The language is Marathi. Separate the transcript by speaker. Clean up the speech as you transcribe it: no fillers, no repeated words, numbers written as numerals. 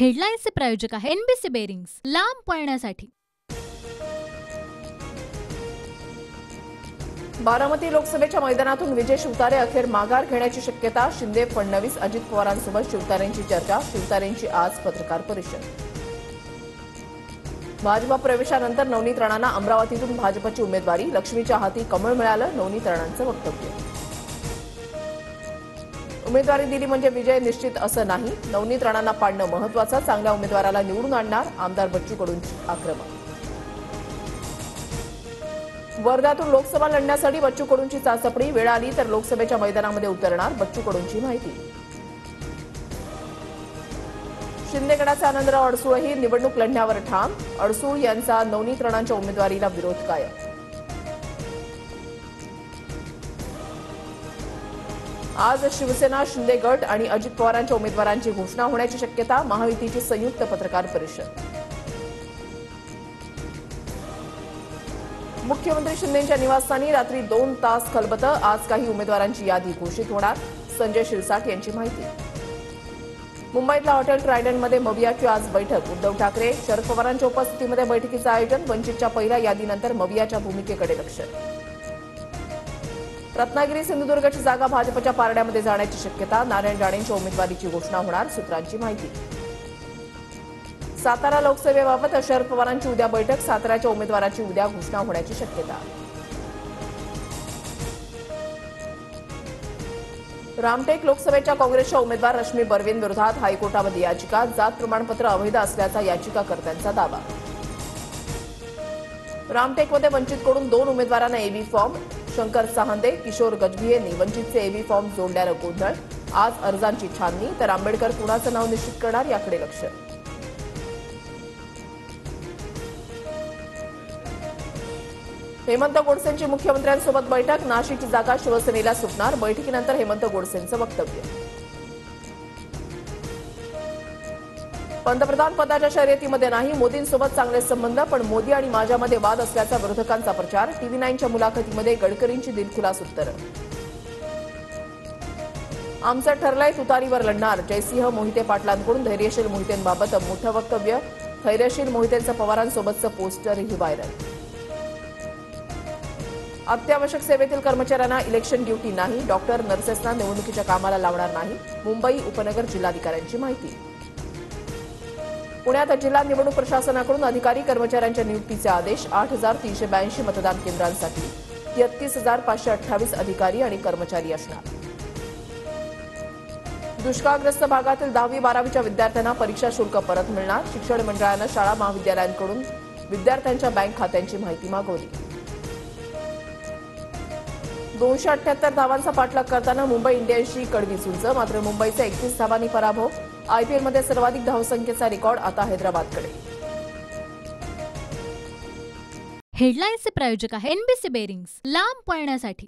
Speaker 1: हेडलाईन्सचे प्रायोजक आहे एनबीसी बेरिंग्स, लांब पळण्यासाठी।
Speaker 2: बारामती लोकसभेच्या मैदानातून विजय शिवतारे अखेर माघार घेण्याची शक्यता। शिंदे, फडणवीस, अजित पवारांसोबत शिवतारेंची चर्चा। शिवतारेंची आज पत्रकार परिषद। भाजपा प्रवेशानंतर नवनीत राणांना अमरावतीतून भाजपची उमेदवारी। लक्ष्मीच्या हाती कमळ मिळालं, नवनीत राणांचं वक्तव्य। उमेदवारी दिली म्हणजे विजय निश्चित असं नाही। नवनीत राणांना पाडणं महत्त्वाचं, चांगल्या उमेदवाराला निवडून आणणार, आमदार बच्चू कडूंची आक्रमक। वर्ध्यातून लोकसभा लढण्यासाठी बच्चू कडूंची चाचपणी। वेळ आली तर लोकसभेच्या मैदानामध्ये उतरणार, बच्चू कडूंची माहिती। शिंदेगडाचे आनंदराव अडसूळही निवडणूक लढण्यावर ठाम। अडसूळ यांचा नवनीत राणांच्या उमेदवारीला विरोध कायम। आज शिवसेना, शिंदे गट आणि अजित पवारांच्या उमेदवारांची घोषणा होण्याची शक्यता। महायुतीची संयुक्त पत्रकार परिषद। मुख्यमंत्री शिंदेंच्या निवासस्थानी रात्री 2 तास खलबतं। आज काही उमेदवारांची यादी घोषित होणार, संजय शिरसाट यांची माहिती। मुंबईतल्या हॉटेल ट्रायडंटमध्ये मवियाची आज बैठक। उद्धव ठाकरे, शरद पवारांच्या उपस्थितीमध्ये बैठकीचं आयोजन। वंचितच्या पहिल्या यादीनंतर मवियाच्या भूमिकेकडे लक्ष। रत्नागिरी, सिंधुदुर्गची जागा भाजपच्या पारड्यामध्ये जाण्याची शक्यता। नारायण राणेंच्या उमेदवारीची घोषणा होणार, सूत्रांची माहिती। सातारा लोकसभेबाबत शरद पवारांची उद्या बैठक। साताऱ्याच्या उमेदवाराची उद्या घोषणा होण्याची शक्यता। रामटेक लोकसभेच्या काँग्रेसच्या उमेदवार रश्मी बर्वेन विरोधात हायकोर्टामध्ये याचिका। जात प्रमाणपत्र अवैध असल्याचा याचिकाकर्त्यांचा दावा। रामटेकमध्ये वंचितकडून 2 उमेदवारांना एबी फॉर्म। शंकर साहंदे, किशोर गजभियेंनी वंचितचे एबी फॉर्म जोडल्यानं गोंधळ। आज अर्जांची छाननी, तर आंबेडकर कुणाचं नाव निश्चित करणार याकडे लक्ष। हेमंत गोडसेंची मुख्यमंत्र्यांसोबत बैठक। नाशिकची जागा शिवसेनेला सुटणार, बैठकीनंतर हेमंत गोडसेंचं वक्तव्य। पंतप्रधान पदाच्या शर्यतीमध्ये नाही, मोदींसोबत चांगले संबंध, पण मोदी आणि माझ्यामध्ये वाद असल्याचा विरोधकांचा प्रचार। टीव्ही 9च्या मुलाखतीमध्ये गडकरींची दिलखुलास उत्तरं। आमचं ठरलंय तुतारीवर लढणार, जयसिंह मोहिते पाटलांकडून धैर्यशील मोहितेंबाबत मोठं वक्तव्य। धैर्यशील मोहितेंचं पवारांसोबतचं पोस्टरही व्हायरल। अत्यावश्यक सेवेतील कर्मचाऱ्यांना इलेक्शन ड्युटी नाही, डॉक्टर, नर्सेसना निवडणुकीच्या कामाला लावणार नाही, मुंबई उपनगर जिल्हाधिकाऱ्यांची माहिती। पुण्यात जिल्हा निवडणूक प्रशासनाकडून अधिकारी कर्मचाऱ्यांच्या नियुक्तीचे आदेश। 8,382 मतदान केंद्रांसाठी 33,528 अधिकारी आणि कर्मचारी असणार। दुष्काळग्रस्त भागातील 10वी-12वीच्या विद्यार्थ्यांना परीक्षा शुल्क परत मिळणार। शिक्षण मंडळानं शाळा महाविद्यालयांकडून विद्यार्थ्यांच्या बँक खात्यांची माहिती मागवली। 278 धावांचा पाठलाग करताना मुंबई इंडियन्सची कडवी झुंज, मात्र मुंबईचा 31 धावांनी पराभव। आयपीएलमध्ये सर्वाधिक धावसंख्येचा रेकॉर्ड आता हैदराबादकडे।
Speaker 1: हेडलाईन्सचे प्रायोजक आहे एनबीसी बेरिंग्स, लांब पळण्यासाठी।